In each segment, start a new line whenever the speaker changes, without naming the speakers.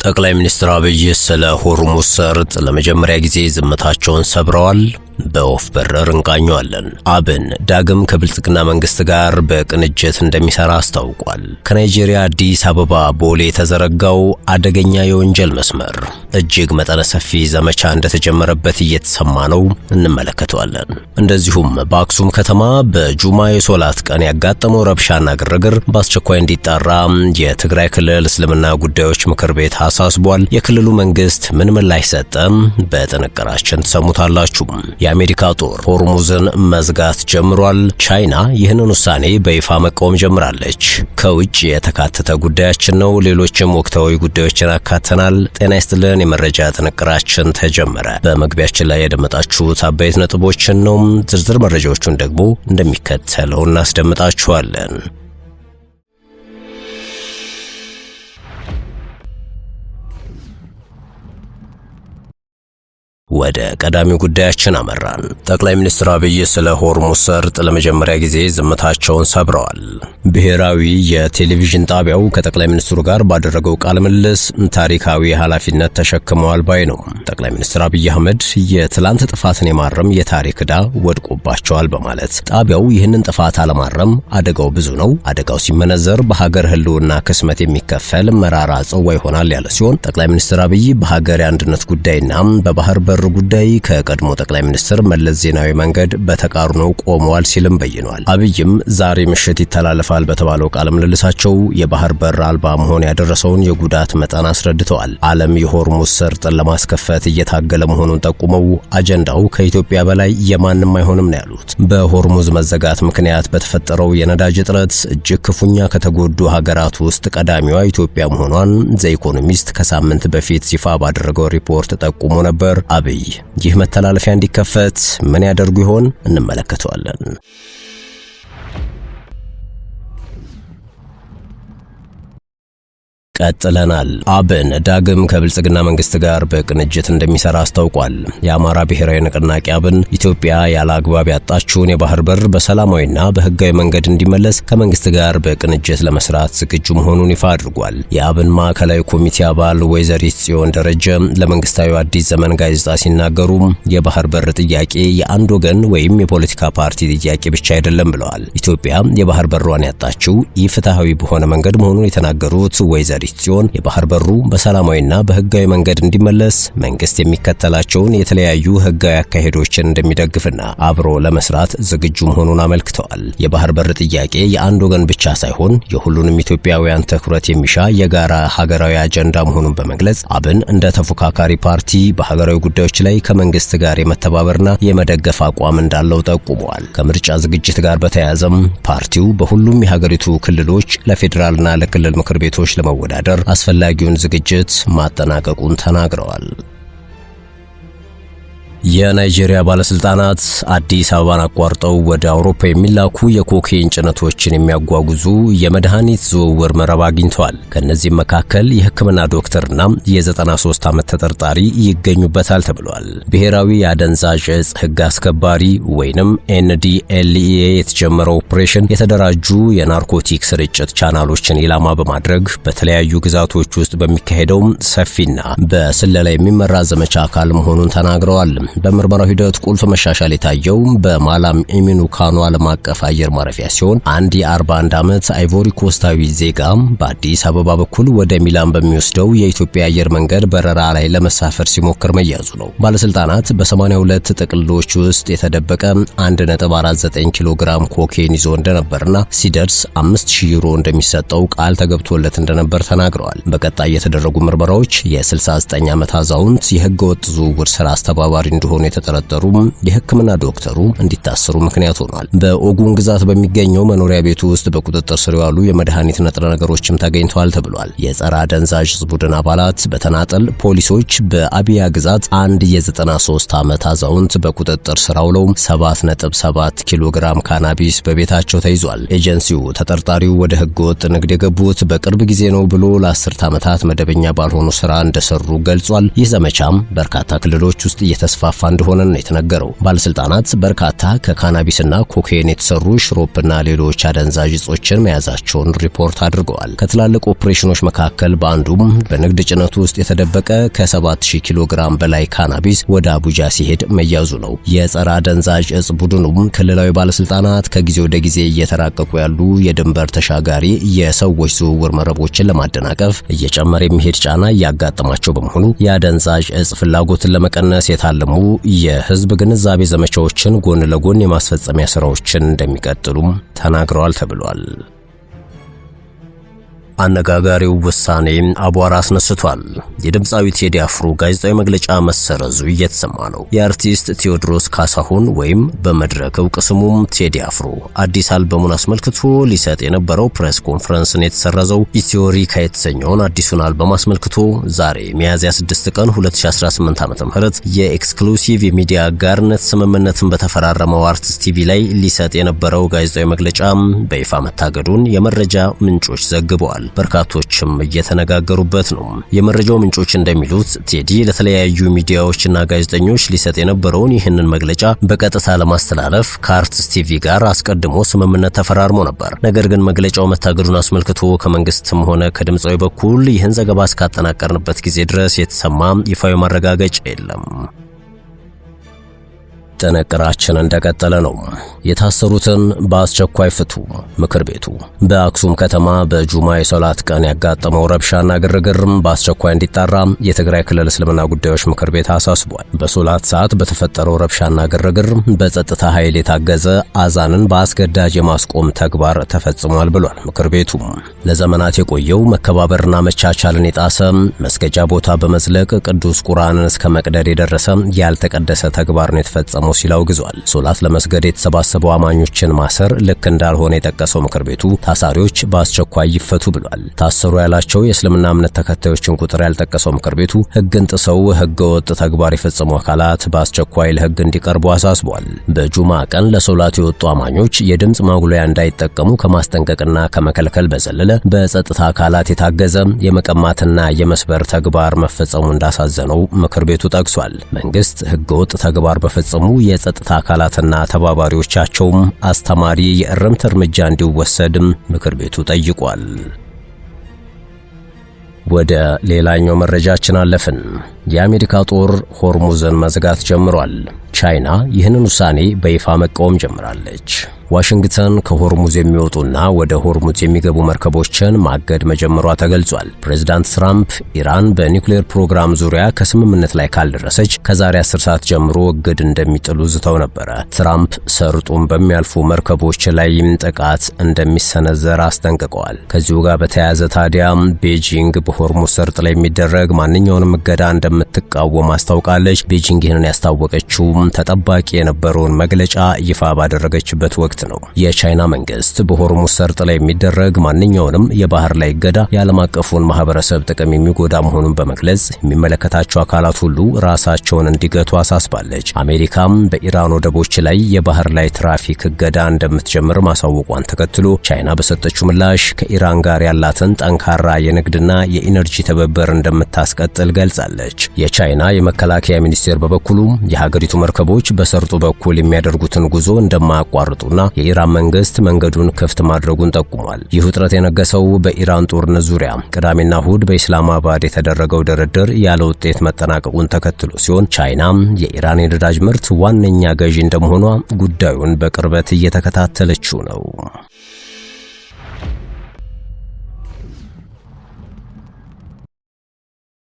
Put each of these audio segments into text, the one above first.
ጠቅላይ ሚኒስትር አብይ ስለ ሆርሙዝ ሰርጥ ለመጀመሪያ ጊዜ ዝምታቸውን ሰብረዋል። በወፍ በረር እንቃኘዋለን። አብን ዳግም ከብልጽግና መንግስት ጋር በቅንጅት እንደሚሰራ አስታውቋል። ከናይጄሪያ አዲስ አበባ ቦሌ የተዘረጋው አደገኛ የወንጀል መስመር እጅግ መጠነ ሰፊ ዘመቻ እንደተጀመረበት እየተሰማ ነው፣ እንመለከተዋለን። እንደዚሁም በአክሱም ከተማ በጁማ የሶላት ቀን ያጋጠመው ረብሻና ግርግር በአስቸኳይ እንዲጣራ የትግራይ ክልል እስልምና ጉዳዮች ምክር ቤት አሳስቧል። የክልሉ መንግስት ምን ምላሽ ሰጠ? በጥንቅራችን ተሰሙታላችሁ። የአሜሪካ ጦር ሆርሙዝን መዝጋት ጀምሯል። ቻይና ይህንን ውሳኔ በይፋ መቃወም ጀምራለች። ከውጭ የተካተተ ጉዳያችን ነው። ሌሎችም ወቅታዊ ጉዳዮችን አካተናል። ጤና ይስጥልን። የመረጃ ጥንቅራችን ተጀመረ። በመግቢያችን ላይ ያደመጣችሁት አበይት ነጥቦችን ነው። ዝርዝር መረጃዎቹን ደግሞ እንደሚከተለው እናስደምጣችኋለን። ወደ ቀዳሚው ጉዳያችን አመራን። ጠቅላይ ሚኒስትር አብይ ስለ ሆርሙዝ ሰርጥ ለመጀመሪያ ጊዜ ዝምታቸውን ሰብረዋል። ብሔራዊ የቴሌቪዥን ጣቢያው ከጠቅላይ ሚኒስትሩ ጋር ባደረገው ቃለ ምልልስ ታሪካዊ ኃላፊነት ተሸክመዋል ባይ ነው። ጠቅላይ ሚኒስትር አብይ አህመድ የትላንት ጥፋትን የማረም የታሪክ ዕዳ ወድቆባቸዋል በማለት ጣቢያው ይህንን ጥፋት አለማረም አደጋው ብዙ ነው፣ አደጋው ሲመነዘር በሀገር ህልውና ክስመት የሚከፈል መራራ ጽዋ ይሆናል ያለ ሲሆን ጠቅላይ ሚኒስትር አብይ በሀገር የአንድነት ጉዳይና በባህር በር ጉዳይ ከቀድሞ ጠቅላይ ሚኒስትር መለስ ዜናዊ መንገድ በተቃርኖ ቆመዋል ሲልም በይኗል። አብይም ዛሬ ምሽት ይተላለፋል በተባለው ቃለ ምልልሳቸው የባህር በር አልባ መሆን ያደረሰውን የጉዳት መጠን አስረድተዋል። ዓለም የሆርሙዝ ሰርጥን ለማስከፈት እየታገለ መሆኑን ጠቁመው አጀንዳው ከኢትዮጵያ በላይ የማንም አይሆንም ነው ያሉት። በሆርሙዝ መዘጋት ምክንያት በተፈጠረው የነዳጅ እጥረት እጅግ ክፉኛ ከተጎዱ ሀገራት ውስጥ ቀዳሚዋ ኢትዮጵያ መሆኗን ዘ ኢኮኖሚስት ከሳምንት በፊት ይፋ ባደረገው ሪፖርት ጠቁሞ ነበር። አብይ ይህ መተላለፊያ እንዲከፈት ምን ያደርጉ ይሆን? እንመለከተዋለን። ቀጥለናል። አብን ዳግም ከብልጽግና መንግስት ጋር በቅንጅት እንደሚሰራ አስታውቋል። የአማራ ብሔራዊ ንቅናቄ አብን ኢትዮጵያ ያለ አግባብ ያጣችውን የባህር በር በሰላማዊና በህጋዊ መንገድ እንዲመለስ ከመንግስት ጋር በቅንጅት ለመስራት ዝግጁ መሆኑን ይፋ አድርጓል። የአብን ማዕከላዊ ኮሚቴ አባል ወይዘሪት ጽዮን ደረጀ ለመንግስታዊ አዲስ ዘመን ጋዜጣ ሲናገሩ የባህር በር ጥያቄ የአንድ ወገን ወይም የፖለቲካ ፓርቲ ጥያቄ ብቻ አይደለም ብለዋል። ኢትዮጵያ የባህር በሯን ያጣችው ኢፍትሐዊ በሆነ መንገድ መሆኑን የተናገሩት ወይዘሪት ሲሆን የባህር በሩ በሰላማዊና በህጋዊ መንገድ እንዲመለስ መንግስት የሚከተላቸውን የተለያዩ ህጋዊ አካሄዶችን እንደሚደግፍና አብሮ ለመስራት ዝግጁ መሆኑን አመልክተዋል። የባህር በር ጥያቄ የአንድ ወገን ብቻ ሳይሆን የሁሉንም ኢትዮጵያውያን ትኩረት የሚሻ የጋራ ሀገራዊ አጀንዳ መሆኑን በመግለጽ አብን እንደ ተፎካካሪ ፓርቲ በሀገራዊ ጉዳዮች ላይ ከመንግስት ጋር የመተባበርና የመደገፍ አቋም እንዳለው ጠቁመዋል። ከምርጫ ዝግጅት ጋር በተያያዘም ፓርቲው በሁሉም የሀገሪቱ ክልሎች ለፌዴራልና ለክልል ምክር ቤቶች ለመወዳደር አስፈላጊውን ዝግጅት ማጠናቀቁን ተናግረዋል። የናይጄሪያ ባለስልጣናት አዲስ አበባን አቋርጠው ወደ አውሮፓ የሚላኩ የኮኬን ጭነቶችን የሚያጓጉዙ የመድኃኒት ዝውውር መረብ አግኝተዋል። ከነዚህም መካከል የሕክምና ዶክተርና የ93 ዓመት ተጠርጣሪ ይገኙበታል ተብሏል። ብሔራዊ የአደንዛዥ ዕፅ ሕግ አስከባሪ ወይንም NDLEA የተጀመረው ኦፕሬሽን የተደራጁ የናርኮቲክ ስርጭት ቻናሎችን ኢላማ በማድረግ በተለያዩ ግዛቶች ውስጥ በሚካሄደው ሰፊና በስለላ የሚመራ ዘመቻ አካል መሆኑን ተናግረዋል። በምርመራው ሂደት ቁልፍ መሻሻል የታየው በማላም ኢሚኑ ካኖ ዓለም አቀፍ አየር ማረፊያ ሲሆን አንድ የ41 ዓመት አይቮሪ ኮስታዊ ዜጋ በአዲስ አበባ በኩል ወደ ሚላን በሚወስደው የኢትዮጵያ አየር መንገድ በረራ ላይ ለመሳፈር ሲሞክር መያዙ ነው። ባለስልጣናት በ82 ጥቅሎች ውስጥ የተደበቀ 1.49 ኪሎ ግራም ኮኬን ይዞ እንደነበርና ሲደርስ 5000 ዩሮ እንደሚሰጠው ቃል ተገብቶለት እንደነበር ተናግረዋል። በቀጣይ የተደረጉ ምርመራዎች የ69 ዓመት አዛውንት የህገ ወጥ ዝውውር ስራ አስተባባሪ እንደሆኑ የተጠረጠሩ የሕክምና ዶክተሩ እንዲታሰሩ ምክንያት ሆኗል። በኦጉን ግዛት በሚገኘው መኖሪያ ቤቱ ውስጥ በቁጥጥር ስር ያሉ የመድኃኒት ንጥረ ነገሮችም ተገኝተዋል ተብሏል። የጸረ አደንዛዥ ዕፅ ቡድን አባላት በተናጠል ፖሊሶች በአቢያ ግዛት አንድ የ93 ዓመት አዛውንት በቁጥጥር ስር አውለው 7.7 ኪሎ ግራም ካናቢስ በቤታቸው ተይዟል። ኤጀንሲው ተጠርጣሪው ወደ ህገወጥ ንግድ የገቡት በቅርብ ጊዜ ነው ብሎ ለ10 ዓመታት መደበኛ ባልሆኑ ስራ እንደሰሩ ገልጿል። ይህ ዘመቻም በርካታ ክልሎች ውስጥ እየተስፋፋ እየተስፋፋ እንደሆነ ነው የተነገረው። ባለስልጣናት በርካታ ከካናቢስና ኮካይን የተሰሩ ሽሮፕና ሌሎች አደንዛዥ እጾችን መያዛቸውን ሪፖርት አድርገዋል። ከትላልቅ ኦፕሬሽኖች መካከል በአንዱም በንግድ ጭነቱ ውስጥ የተደበቀ ከ7000 ኪሎ ግራም በላይ ካናቢስ ወደ አቡጃ ሲሄድ መያዙ ነው። የጸረ አደንዛዥ እጽ ቡድኑም ክልላዊ ባለስልጣናት ከጊዜ ወደ ጊዜ እየተራቀቁ ያሉ የድንበር ተሻጋሪ የሰዎች ዝውውር መረቦችን ለማደናቀፍ እየጨመረ የሚሄድ ጫና እያጋጠማቸው በመሆኑ የአደንዛዥ እጽ ፍላጎትን ለመቀነስ የታለሙ የህዝብ ግንዛቤ ዘመቻዎችን ጎን ለጎን የማስፈጸሚያ ስራዎችን እንደሚቀጥሉም ተናግረዋል ተብሏል። አነጋጋሪው ውሳኔ አቧራ አስነስቷል። የድምፃዊ ቴዲ አፍሮ ጋዜጣዊ መግለጫ መሰረዙ እየተሰማ ነው። የአርቲስት ቴዎድሮስ ካሳሁን ወይም በመድረክ ዕውቅ ስሙም ቴዲ አፍሮ አዲስ አልበሙን አስመልክቶ ሊሰጥ የነበረው ፕሬስ ኮንፈረንስን የተሰረዘው ኢትዮሪካ የተሰኘውን አዲሱን አልበም አስመልክቶ ዛሬ ሚያዝያ 6 ቀን 2018 ዓ.ም የኤክስክሉሲቭ የሚዲያ አጋርነት ስምምነትን በተፈራረመው አርቲስት ቲቪ ላይ ሊሰጥ የነበረው ጋዜጣዊ መግለጫ በይፋ መታገዱን የመረጃ ምንጮች ዘግበዋል። በርካቶችም እየተነጋገሩበት ነው። የመረጃው ምንጮች እንደሚሉት ቴዲ ለተለያዩ ሚዲያዎችና ጋዜጠኞች ሊሰጥ የነበረውን ይህንን መግለጫ በቀጥታ ለማስተላለፍ ከአርቲስት ቲቪ ጋር አስቀድሞ ስምምነት ተፈራርሞ ነበር። ነገር ግን መግለጫው መታገዱን አስመልክቶ ከመንግስትም ሆነ ከድምፃዊ በኩል ይህን ዘገባ እስካጠናቀርንበት ጊዜ ድረስ የተሰማ ይፋዊ ማረጋገጫ የለም። ጥንቅራችን እንደቀጠለ ነው። የታሰሩትን በአስቸኳይ ፍቱ። ምክር ቤቱ በአክሱም ከተማ በጁማ የሶላት ቀን ያጋጠመው ረብሻና ግርግርም በአስቸኳይ እንዲጣራ የትግራይ ክልል እስልምና ጉዳዮች ምክር ቤት አሳስቧል። በሶላት ሰዓት በተፈጠረው ረብሻና ግርግር በጸጥታ ኃይል የታገዘ አዛንን በአስገዳጅ የማስቆም ተግባር ተፈጽሟል ብሏል። ምክር ቤቱ ለዘመናት የቆየው መከባበርና መቻቻልን የጣሰ መስገጃ ቦታ በመዝለቅ ቅዱስ ቁርአንን እስከ መቅደድ የደረሰ ያልተቀደሰ ተግባር ነው የተፈጸመው ሲል አውግዟል። ሶላት ለመስገድ የተሰባሰቡ አማኞችን ማሰር ልክ እንዳልሆነ የጠቀሰው ምክር ቤቱ ታሳሪዎች በአስቸኳይ ይፈቱ ብሏል። ታሰሩ ያላቸው የእስልምና እምነት ተከታዮችን ቁጥር ያልጠቀሰው ምክር ቤቱ ሕግን ጥሰው ሕገወጥ ተግባር የፈጸሙ አካላት በአስቸኳይ ለሕግ እንዲቀርቡ አሳስቧል። በጁማ ቀን ለሶላት የወጡ አማኞች የድምጽ ማጉለያ እንዳይጠቀሙ ከማስጠንቀቅና ከመከልከል በዘለለ በጸጥታ አካላት የታገዘ የመቀማትና የመስበር ተግባር መፈጸሙ እንዳሳዘነው ምክር ቤቱ ጠቅሷል። መንግስት ሕገወጥ ተግባር በፈጸሙ የጸጥታ አካላትና ተባባሪዎቻቸውም አስተማሪ የእርምት እርምጃ እንዲወሰድም ምክር ቤቱ ጠይቋል። ወደ ሌላኛው መረጃችን አለፍን። የአሜሪካ ጦር ሆርሙዝን መዝጋት ጀምሯል። ቻይና ይህንን ውሳኔ በይፋ መቃወም ጀምራለች። ዋሽንግተን ከሆርሙዝ የሚወጡና ወደ ሆርሙዝ የሚገቡ መርከቦችን ማገድ መጀመሯ ተገልጿል። ፕሬዝዳንት ትራምፕ ኢራን በኒውክሌር ፕሮግራም ዙሪያ ከስምምነት ላይ ካልደረሰች ከዛሬ 10 ሰዓት ጀምሮ እግድ እንደሚጥሉ ዝተው ነበረ። ትራምፕ ሰርጡን በሚያልፉ መርከቦች ላይ ጥቃት እንደሚሰነዘር አስጠንቅቀዋል። ከዚሁ ጋር በተያያዘ ታዲያ ቤጂንግ በሆርሙዝ ሰርጥ ላይ የሚደረግ ማንኛውንም እገዳ እንደምትቃወም አስታውቃለች። ቤጂንግ ይህንን ያስታወቀችው ተጠባቂ የነበረውን መግለጫ ይፋ ባደረገችበት ወቅት ነው። የቻይና መንግስት በሆርሙዝ ሰርጥ ላይ የሚደረግ ማንኛውንም የባህር ላይ እገዳ የዓለም አቀፉን ማህበረሰብ ጥቅም የሚጎዳ መሆኑን በመግለጽ የሚመለከታቸው አካላት ሁሉ ራሳቸውን እንዲገቱ አሳስባለች። አሜሪካም በኢራን ወደቦች ላይ የባህር ላይ ትራፊክ እገዳ እንደምትጀምር ማሳወቋን ተከትሎ ቻይና በሰጠችው ምላሽ ከኢራን ጋር ያላትን ጠንካራ የንግድና የኢነርጂ ትብብር እንደምታስቀጥል ገልጻለች። የቻይና የመከላከያ ሚኒስቴር በበኩሉ የሀገሪቱ መርከቦች በሰርጡ በኩል የሚያደርጉትን ጉዞ እንደማያቋርጡና የኢራን መንግስት መንገዱን ክፍት ማድረጉን ጠቁሟል። ይህ ውጥረት የነገሰው በኢራን ጦርነት ዙሪያ ቅዳሜና እሁድ በኢስላማባድ የተደረገው ድርድር ያለ ውጤት መጠናቀቁን ተከትሎ ሲሆን ቻይና የኢራን የነዳጅ ምርት ዋነኛ ገዢ እንደመሆኗ ጉዳዩን በቅርበት እየተከታተለችው ነው።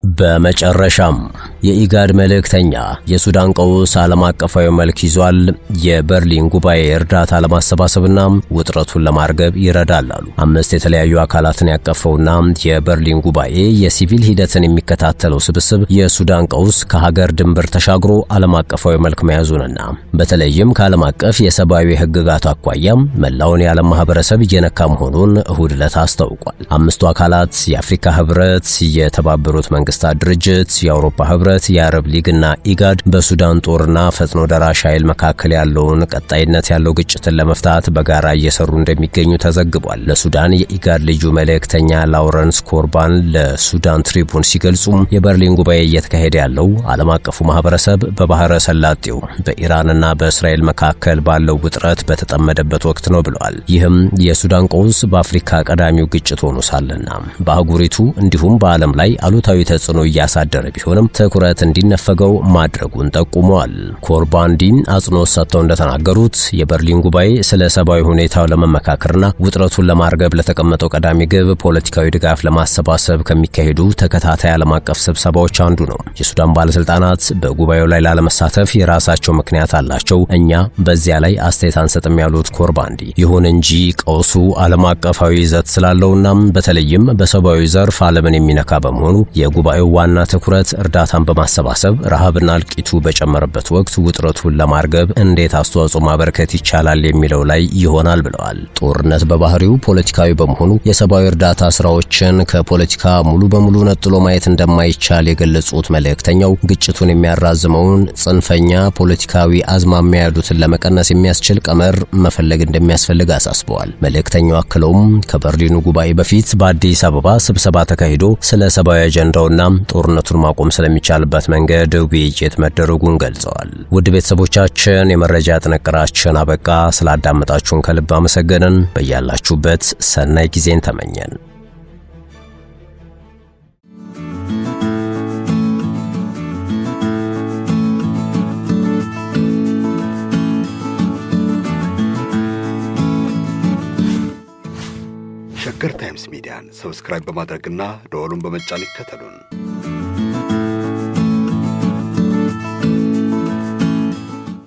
በመጨረሻም የኢጋድ መልእክተኛ የሱዳን ቀውስ ዓለም አቀፋዊ መልክ ይዟል፣ የበርሊን ጉባኤ እርዳታ ለማሰባሰብና ውጥረቱን ለማርገብ ይረዳል አሉ። 5 የተለያዩ አካላትን ያቀፈውና የበርሊን ጉባኤ የሲቪል ሂደትን የሚከታተለው ስብስብ የሱዳን ቀውስ ከሀገር ድንበር ተሻግሮ ዓለም አቀፋዊ መልክ መያዙንና በተለይም ከዓለም አቀፍ የሰብአዊ ሕግጋት አኳያ መላውን የዓለም ማህበረሰብ እየነካ መሆኑን እሁድ ዕለት አስታውቋል። 5ቱ አካላት የአፍሪካ ህብረት፣ የተባበሩት መንግስታት ድርጅት፣ የአውሮፓ ህብረት፣ ህብረት፣ የአረብ ሊግና ኢጋድ በሱዳን ጦርና ፈጥኖ ደራሽ ኃይል መካከል ያለውን ቀጣይነት ያለው ግጭትን ለመፍታት በጋራ እየሰሩ እንደሚገኙ ተዘግቧል። ለሱዳን የኢጋድ ልዩ መልእክተኛ ላውረንስ ኮርባን ለሱዳን ትሪቡን ሲገልጹ የበርሊን ጉባኤ እየተካሄደ ያለው ዓለም አቀፉ ማህበረሰብ በባህረ ሰላጤው በኢራንና በእስራኤል መካከል ባለው ውጥረት በተጠመደበት ወቅት ነው ብለዋል። ይህም የሱዳን ቀውስ በአፍሪካ ቀዳሚው ግጭት ሆኖ ሳለና በአህጉሪቱ እንዲሁም በዓለም ላይ አሉታዊ ተጽዕኖ እያሳደረ ቢሆንም ትኩረት እንዲነፈገው ማድረጉን ጠቁመዋል። ኮርባንዲን አጽንኦት ሰጥተው እንደተናገሩት የበርሊን ጉባኤ ስለ ሰብአዊ ሁኔታው ለመመካከርና ውጥረቱን ለማርገብ ለተቀመጠው ቀዳሚ ግብ ፖለቲካዊ ድጋፍ ለማሰባሰብ ከሚካሄዱ ተከታታይ ዓለም አቀፍ ስብሰባዎች አንዱ ነው። የሱዳን ባለስልጣናት በጉባኤው ላይ ላለመሳተፍ የራሳቸው ምክንያት አላቸው፣ እኛ በዚያ ላይ አስተያየት አንሰጥም ያሉት ኮርባንዲ፣ ይሁን እንጂ ቀውሱ ዓለም አቀፋዊ ይዘት ስላለውና በተለይም በሰብአዊ ዘርፍ ዓለምን የሚነካ በመሆኑ የጉባኤው ዋና ትኩረት እርዳታን በማሰባሰብ ረሃብና እልቂቱ በጨመረበት ወቅት ውጥረቱን ለማርገብ እንዴት አስተዋጽኦ ማበርከት ይቻላል የሚለው ላይ ይሆናል ብለዋል። ጦርነት በባህሪው ፖለቲካዊ በመሆኑ የሰብአዊ እርዳታ ስራዎችን ከፖለቲካ ሙሉ በሙሉ ነጥሎ ማየት እንደማይቻል የገለጹት መልእክተኛው ግጭቱን የሚያራዝመውን ጽንፈኛ ፖለቲካዊ አዝማሚያ ያሉትን ለመቀነስ የሚያስችል ቀመር መፈለግ እንደሚያስፈልግ አሳስበዋል። መልእክተኛው አክለውም ከበርሊኑ ጉባኤ በፊት በአዲስ አበባ ስብሰባ ተካሂዶ ስለ ሰብአዊ አጀንዳውና ጦርነቱን ማቆም ስለሚቻልበት መንገድ ውይይት መደረጉን ገልጸዋል። ውድ ቤተሰቦቻችን የመረጃ ጥንቅራችን አበቃ። ስላዳመጣችሁን ከልብ አመሰገንን። በያላችሁበት ሰናይ ጊዜን ተመኘን።
ሸገር ታይምስ ሚዲያን ሰብስክራይብ በማድረግና ደወሉን በመጫን ይከተሉን።